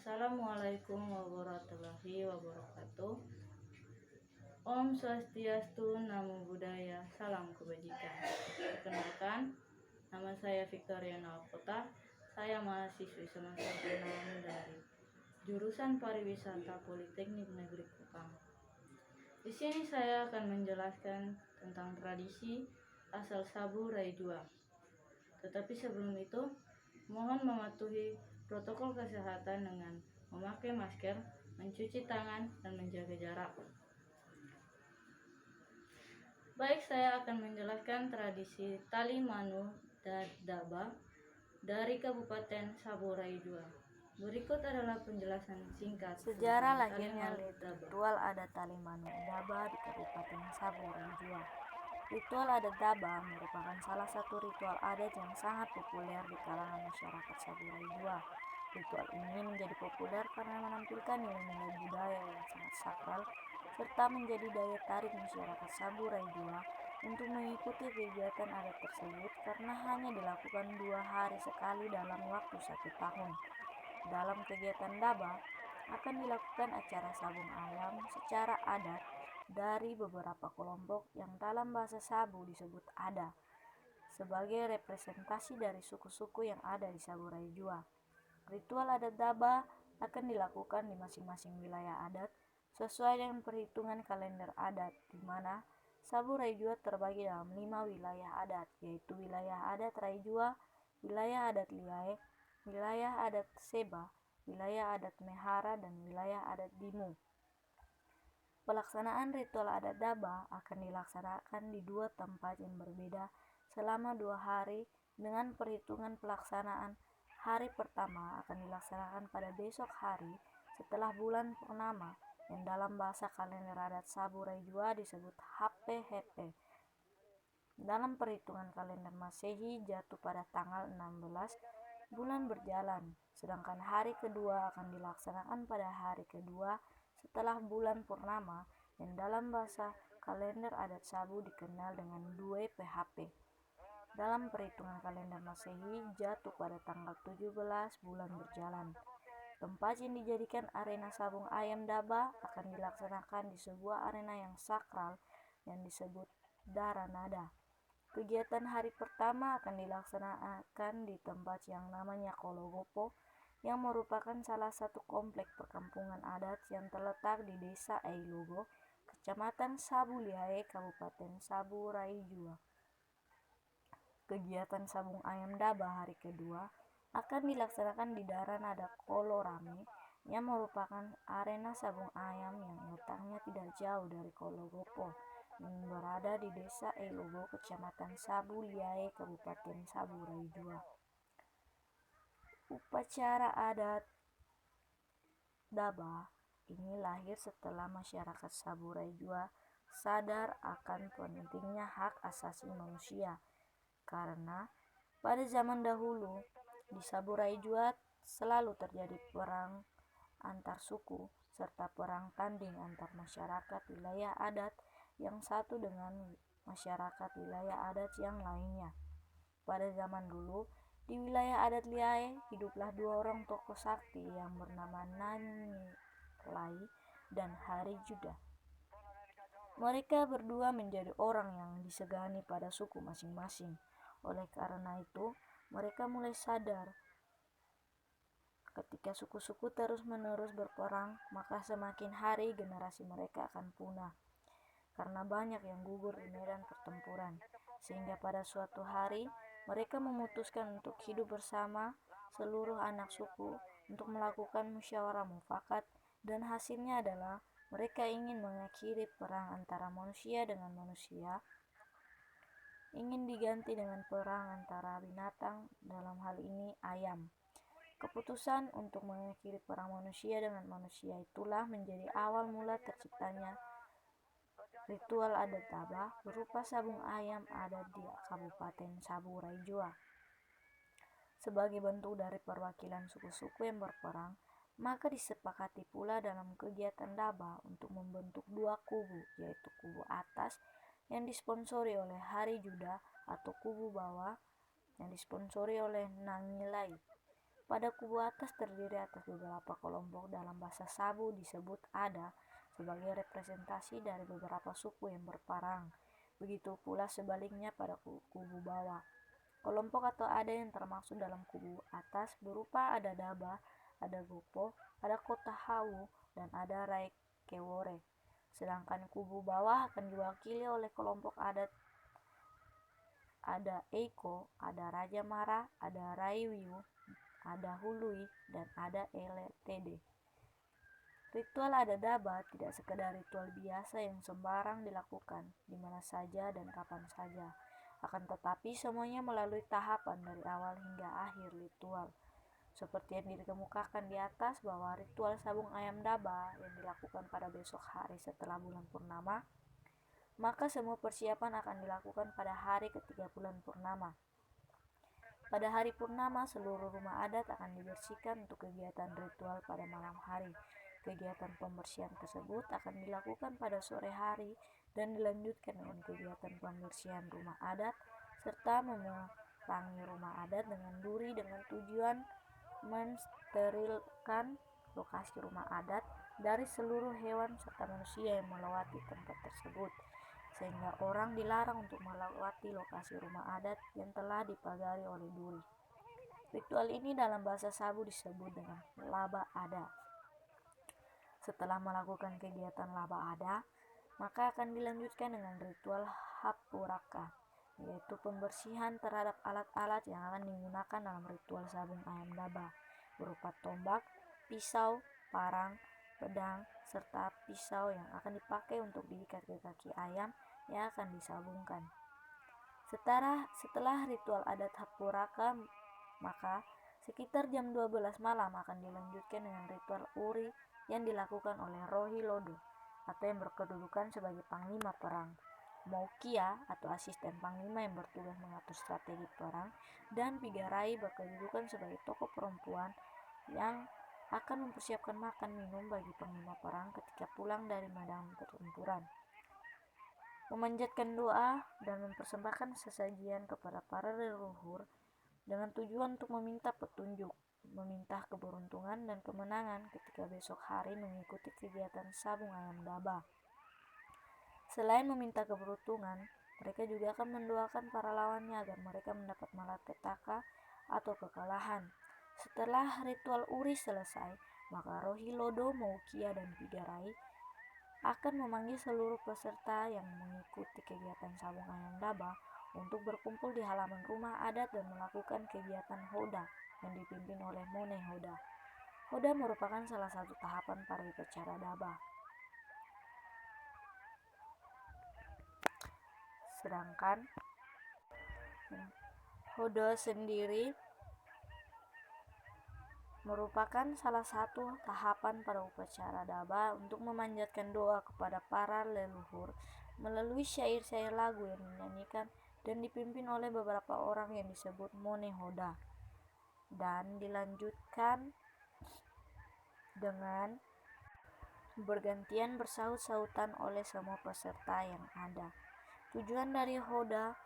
Assalamualaikum warahmatullahi wabarakatuh. Om Swastiastu, Namo Buddhaya, salam kebajikan. Perkenalkan, nama saya Victoria Nawakota. Saya mahasiswi semester 6 dari jurusan Pariwisata Politeknik Negeri Kupang. Di sini saya akan menjelaskan tentang tradisi asal sabu rai jua. Tetapi sebelum itu, mohon mematuhi protokol kesehatan dengan memakai masker, mencuci tangan, dan menjaga jarak. Baik, saya akan menjelaskan tradisi Tali Manu Daba dari Kabupaten Sabu Rai Jua. Berikut adalah penjelasan singkat Sejarah tentang lahirnya Tali Manu Daba. ritual adat Tali Manu Daba di Kabupaten Sabu Rai Jua. Ritual adat Daba merupakan salah satu ritual adat yang sangat populer di kalangan masyarakat Sabu Rai Jua. Ritual ini menjadi populer karena menampilkan nilai-nilai budaya yang sangat sakral serta menjadi daya tarik masyarakat Sabu Rai Jua untuk mengikuti kegiatan adat tersebut karena hanya dilakukan 2 hari sekali dalam waktu 1 tahun. Dalam kegiatan Daba akan dilakukan acara sabung ayam secara adat dari beberapa kelompok yang dalam bahasa Sabu disebut ada, sebagai representasi dari suku-suku yang ada di Sabu Rai Jua. Ritual adat Daba akan dilakukan di masing-masing wilayah adat sesuai dengan perhitungan kalender adat, di mana Sabu Rai Jua terbagi dalam 5 wilayah adat, yaitu wilayah adat Rai Jua, wilayah adat Liae, wilayah adat Seba, wilayah adat Mehara, dan wilayah adat Dimu. Pelaksanaan ritual adat Daba akan dilaksanakan di 2 tempat yang berbeda selama 2 hari dengan perhitungan pelaksanaan. Hari pertama akan dilaksanakan pada besok hari setelah bulan purnama yang dalam bahasa kalender adat Sabu Rai Jua disebut HPHP. Dalam perhitungan kalender Masehi jatuh pada tanggal 16 bulan berjalan, sedangkan hari kedua akan dilaksanakan pada hari kedua setelah bulan purnama yang dalam bahasa kalender adat Sabu dikenal dengan 2PHP. Dalam perhitungan kalender Masehi jatuh pada tanggal 17 bulan berjalan. Tempat yang dijadikan arena sabung ayam Daba akan dilaksanakan di sebuah arena yang sakral yang disebut Daranada. Kegiatan hari pertama akan dilaksanakan di tempat yang namanya Kologopo, yang merupakan salah satu komplek perkampungan adat yang terletak di Desa Eilogo, Kecamatan Sabu Liae, Kabupaten Sabu Rai Jua. Kegiatan sabung ayam Daba hari kedua akan dilaksanakan di Daranada Kolorame, yang merupakan arena sabung ayam yang letaknya tidak jauh dari Kologopo, yang berada di Desa Eilogo, Kecamatan Sabu Liae, Kabupaten Sabu Rai Jua. Upacara adat Daba ini lahir setelah masyarakat Sabu Rai Jua sadar akan pentingnya hak asasi manusia, karena pada zaman dahulu di Sabu Rai Jua selalu terjadi perang antar suku serta perang tanding antar masyarakat wilayah adat yang satu dengan masyarakat wilayah adat yang lainnya. Pada zaman dulu, di wilayah adat Liae hiduplah 2 orang tokoh sakti yang bernama Nani dan Hari Juda. Mereka berdua menjadi orang yang disegani pada suku masing-masing. Oleh karena itu, mereka mulai sadar ketika suku-suku terus-menerus berperang, maka semakin hari generasi mereka akan punah karena banyak yang gugur di medan pertempuran. Sehingga pada suatu hari mereka memutuskan untuk hidup bersama seluruh anak suku untuk melakukan musyawarah mufakat, dan hasilnya adalah mereka ingin mengakhiri perang antara manusia dengan manusia, ingin diganti dengan perang antara binatang, dalam hal ini ayam. Keputusan untuk mengakhiri perang manusia dengan manusia itulah menjadi awal mula terciptanya ritual adat Daba berupa sabung ayam adat di Kabupaten Sabu Rai Jua. Sebagai bentuk dari perwakilan suku-suku yang berperang, maka disepakati pula dalam kegiatan Daba untuk membentuk 2 kubu, yaitu kubu atas yang disponsori oleh Hari Juda atau kubu bawah yang disponsori oleh Nangilai. Pada kubu atas terdiri atas beberapa kelompok dalam bahasa Sabu disebut ada sebagai representasi dari beberapa suku yang berperang. Begitu pula sebaliknya pada kubu bawah. Kelompok atau ada yang termasuk dalam kubu atas berupa ada Daba, ada Gopo, ada Kota Hawu, dan ada Rai Kewore. Sedangkan kubu bawah akan diwakili oleh kelompok adat ada Eiko, ada Raja Mara, ada Rai Wiu, ada Hului, dan ada LTD. Ritual adat Daba tidak sekedar ritual biasa yang sembarang dilakukan di mana saja dan kapan saja, akan tetapi semuanya melalui tahapan dari awal hingga akhir ritual. Seperti yang dikemukakan di atas bahwa ritual sabung ayam Daba yang dilakukan pada besok hari setelah bulan purnama, maka semua persiapan akan dilakukan pada hari ketiga bulan purnama. Pada hari purnama, seluruh rumah adat akan dibersihkan untuk kegiatan ritual pada malam hari. Kegiatan pembersihan tersebut akan dilakukan pada sore hari dan dilanjutkan dengan kegiatan pembersihan rumah adat serta memerangi rumah adat dengan duri dengan tujuan mensterilkan lokasi rumah adat dari seluruh hewan serta manusia yang melewati tempat tersebut, sehingga orang dilarang untuk melewati lokasi rumah adat yang telah dipagari oleh duri. Ritual ini dalam bahasa Sabu disebut dengan laba ada. Setelah melakukan kegiatan laba ada, maka akan dilanjutkan dengan ritual hapuraka, yaitu pembersihan terhadap alat-alat yang akan digunakan dalam ritual sabung ayam Daba, berupa tombak, pisau, parang, pedang, serta pisau yang akan dipakai untuk diikat ke kaki ayam yang akan disabungkan. Setelah ritual adat hapuraka, maka sekitar jam 12 malam akan dilanjutkan dengan ritual uri yang dilakukan oleh Rohi Lodo atau yang berkedudukan sebagai panglima perang, Maukia atau asisten panglima yang bertugas mengatur strategi perang, dan Pigarai berkedudukan sebagai tokoh perempuan yang akan mempersiapkan makan minum bagi panglima perang ketika pulang dari medan pertempuran, memanjatkan doa dan mempersembahkan sesajian kepada para leluhur dengan tujuan untuk meminta petunjuk, meminta keberuntungan dan kemenangan ketika besok hari mengikuti kegiatan sabung ayam Daba. Selain meminta keberuntungan, mereka juga akan mendoakan para lawannya agar mereka mendapat malapetaka atau kekalahan. Setelah ritual uri selesai, maka Rohi Lodo, Maukia, dan Pigarai akan memanggil seluruh peserta yang mengikuti kegiatan sabung ayam Daba untuk berkumpul di halaman rumah adat dan melakukan kegiatan Hoda yang dipimpin oleh Mone Hoda. Hoda merupakan salah satu tahapan pada upacara Daba. Sedangkan Hoda sendiri merupakan salah satu tahapan pada upacara Daba untuk memanjatkan doa kepada para leluhur melalui syair-syair lagu yang dinyanyikan dan dipimpin oleh beberapa orang yang disebut Mone Hoda, dan dilanjutkan dengan bergantian bersaut-sautan oleh semua peserta yang ada. Tujuan dari Hoda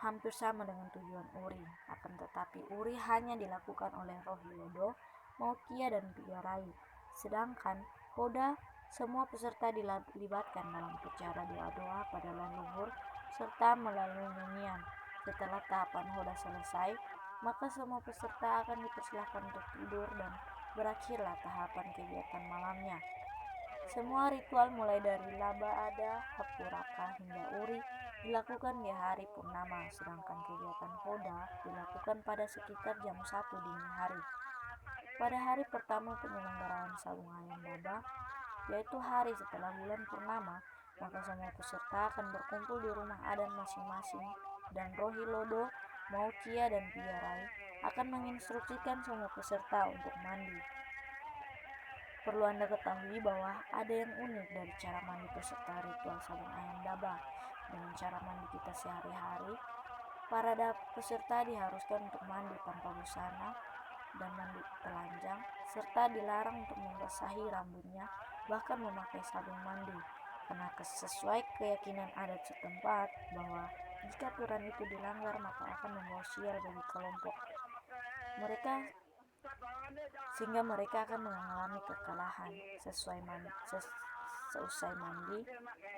hampir sama dengan tujuan uri, akan tetapi uri hanya dilakukan oleh Rohi Lodo, Maukia, dan Pigarai, sedangkan Hoda semua peserta dilibatkan dalam upacara doa-doa pada leluhur serta melalui nyanyian. Setelah tahapan Hoda selesai, maka semua peserta akan dipersilahkan untuk tidur dan berakhirlah tahapan kegiatan malamnya. Semua ritual mulai dari laba ada, hapuraka, hingga uri dilakukan di hari purnama, sedangkan kegiatan Hoda dilakukan pada sekitar jam 1 dini hari. Pada hari pertama penyelenggaraan sabung ayam Daba, yaitu hari setelah bulan purnama, maka semua peserta akan berkumpul di rumah adat masing-masing dan Rohi Lodo, Maukia, dan Pigarai akan menginstruksikan semua peserta untuk mandi. Perlu Anda ketahui bahwa ada yang unik dari cara mandi peserta ritual sabung ayam Daba. Dengan cara mandi kita sehari-hari, para peserta diharuskan untuk mandi tanpa busana dan mandi telanjang, serta dilarang untuk membasahi rambutnya, bahkan memakai sabun mandi, karena sesuai keyakinan adat setempat bahwa jika aturan itu dilanggar maka akan membawa sial bagi kelompok. Mereka sehingga mereka akan mengalami kekalahan. Seusai mandi,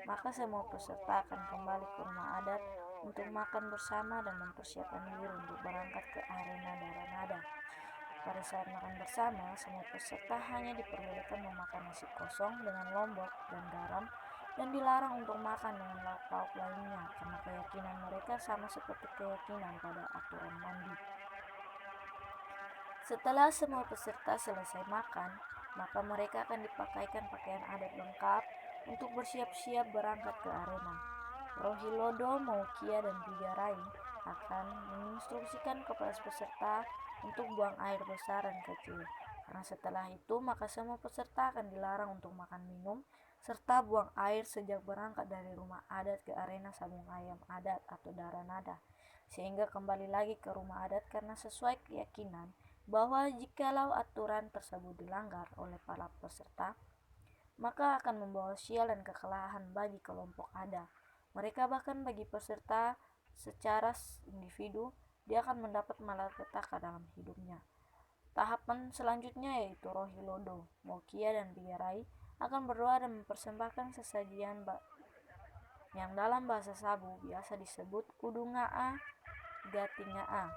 maka semua peserta akan kembali ke rumah adat untuk makan bersama dan mempersiapkan diri untuk berangkat ke arena Daranada. Pada saat makan bersama, semua peserta hanya diperbolehkan memakan nasi kosong dengan lombok dan garam dan dilarang untuk makan dengan lauk-lauk lainnya karena keyakinan mereka sama seperti keyakinan pada aturan mandi. Setelah semua peserta selesai makan, maka mereka akan dipakaikan pakaian adat lengkap untuk bersiap-siap berangkat ke arena. Rohilodo, Maukia, dan Pigarai akan menginstruksikan kepada peserta untuk buang air besar dan kecil. Karena setelah itu, maka semua peserta akan dilarang untuk makan minum serta buang air sejak berangkat dari rumah adat ke arena Sabung Ayam Adat atau Daranada, sehingga kembali lagi ke rumah adat karena sesuai keyakinan bahwa jikalau aturan tersebut dilanggar oleh para peserta, maka akan membawa sial dan kekalahan bagi kelompok ada. Mereka bahkan bagi peserta secara individu, dia akan mendapat malapetaka dalam hidupnya. Tahapan selanjutnya yaitu Rohilodo, Maukia, dan Pigarai akan berdoa dan mempersembahkan sesajian yang dalam bahasa Sabu biasa disebut Kudungaa Gatingaa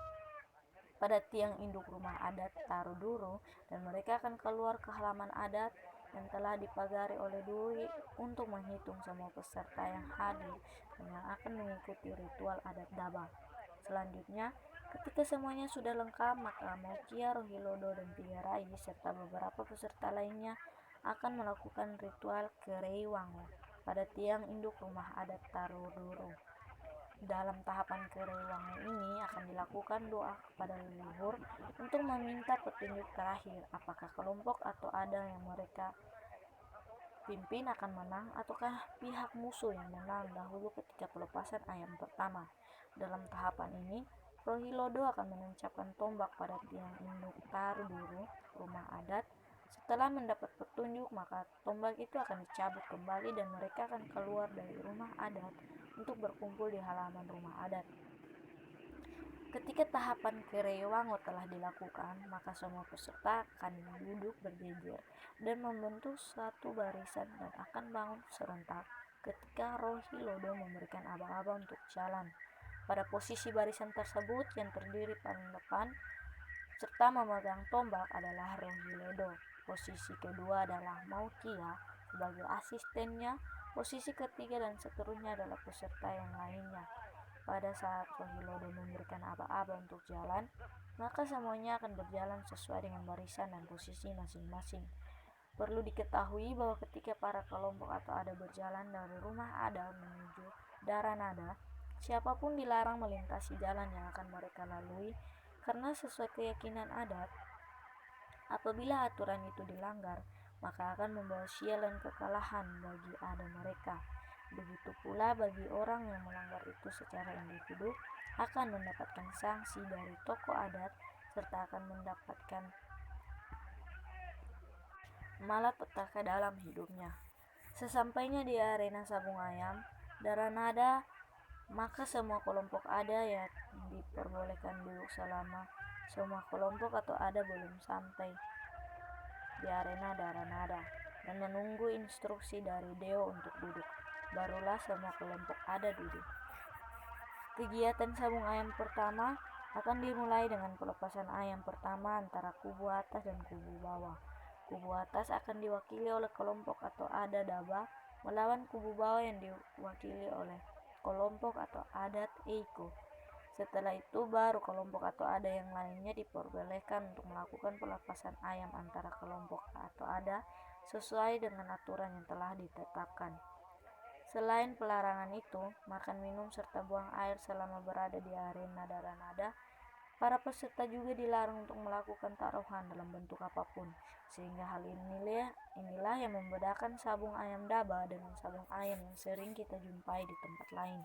pada tiang induk rumah adat Taruduru, dan mereka akan keluar ke halaman adat yang telah dipagari oleh duri untuk menghitung semua peserta yang hadir dan yang akan mengikuti ritual adat Daba. Selanjutnya, ketika semuanya sudah lengkap, maka Maukia, Rohilodo, dan Pigarai serta beberapa peserta lainnya akan melakukan ritual Kereiwango pada tiang induk rumah adat Taruduru. Dalam tahapan Kereiwango ini akan dilakukan doa kepada leluhur untuk meminta petunjuk terakhir apakah kelompok atau ada yang mereka pimpin akan menang ataukah pihak musuh yang menang dahulu ketika pelepasan ayam pertama. Dalam tahapan ini, Rohilodo akan menancapkan tombak pada tiang induk Taruduru rumah adat. Setelah mendapat petunjuk, maka tombak itu akan dicabut kembali dan mereka akan keluar dari rumah adat untuk berkumpul di halaman rumah adat. Ketika tahapan Kereiwango telah dilakukan, maka semua peserta akan duduk berjejer dan membentuk satu barisan dan akan bangun serentak ketika Rohilodo memberikan aba-aba untuk jalan. Pada posisi barisan tersebut yang terdiri paling depan serta memegang tombak adalah Rohilodo. Posisi kedua adalah Maukia sebagai asistennya. Posisi ketiga dan seterusnya adalah peserta yang lainnya. Pada saat Rohilodo memberikan aba-aba untuk jalan, maka semuanya akan berjalan sesuai dengan barisan dan posisi masing-masing. Perlu diketahui bahwa ketika para kelompok atau ada berjalan dari rumah adat menuju Daranada, siapapun dilarang melintasi jalan yang akan mereka lalui karena sesuai keyakinan adat, apabila aturan itu dilanggar, maka akan membawa sial dan kekalahan bagi ada mereka. Begitu pula bagi orang yang melanggar itu secara individu akan mendapatkan sanksi dari tokoh adat serta akan mendapatkan malapetaka dalam hidupnya. Sesampainya di arena Sabung Ayam Daranada, maka semua kelompok ada yang diperbolehkan duduk selama semua kelompok atau ada belum sampai di arena Daranada dan menunggu instruksi dari Deo untuk duduk. Barulah semua kelompok ada duduk. Kegiatan Sabung Ayam pertama akan dimulai dengan pelepasan ayam pertama antara kubu atas dan kubu bawah. Kubu atas akan diwakili oleh kelompok atau ada Daba melawan kubu bawah yang diwakili oleh kelompok atau adat Eiko. Setelah itu baru kelompok atau ada yang lainnya diperbolehkan untuk melakukan pelepasan ayam antara kelompok atau ada sesuai dengan aturan yang telah ditetapkan. Selain pelarangan itu, makan minum serta buang air selama berada di arena Daranada, para peserta juga dilarang untuk melakukan taruhan dalam bentuk apapun, sehingga hal inilah yang membedakan sabung ayam Daba dengan sabung ayam yang sering kita jumpai di tempat lain.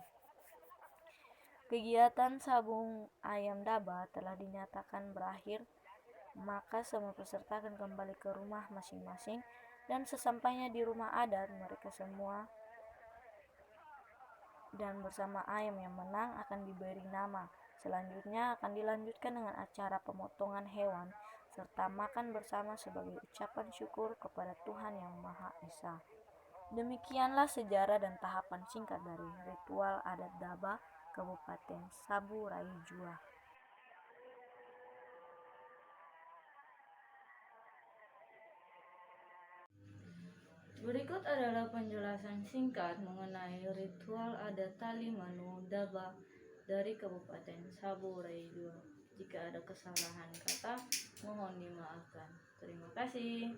Kegiatan sabung ayam Daba telah dinyatakan berakhir, maka semua peserta akan kembali ke rumah masing-masing dan sesampainya di rumah adat mereka semua dan bersama ayam yang menang akan diberi nama. Selanjutnya akan dilanjutkan dengan acara pemotongan hewan serta makan bersama sebagai ucapan syukur kepada Tuhan Yang Maha Esa. Demikianlah sejarah dan tahapan singkat dari ritual adat Daba Kabupaten Saburai Jua. Berikut adalah penjelasan singkat mengenai ritual adat Tali Manu Daba dari Kabupaten Saburai Jua. Jika ada kesalahan kata, mohon dimaafkan. Terima kasih.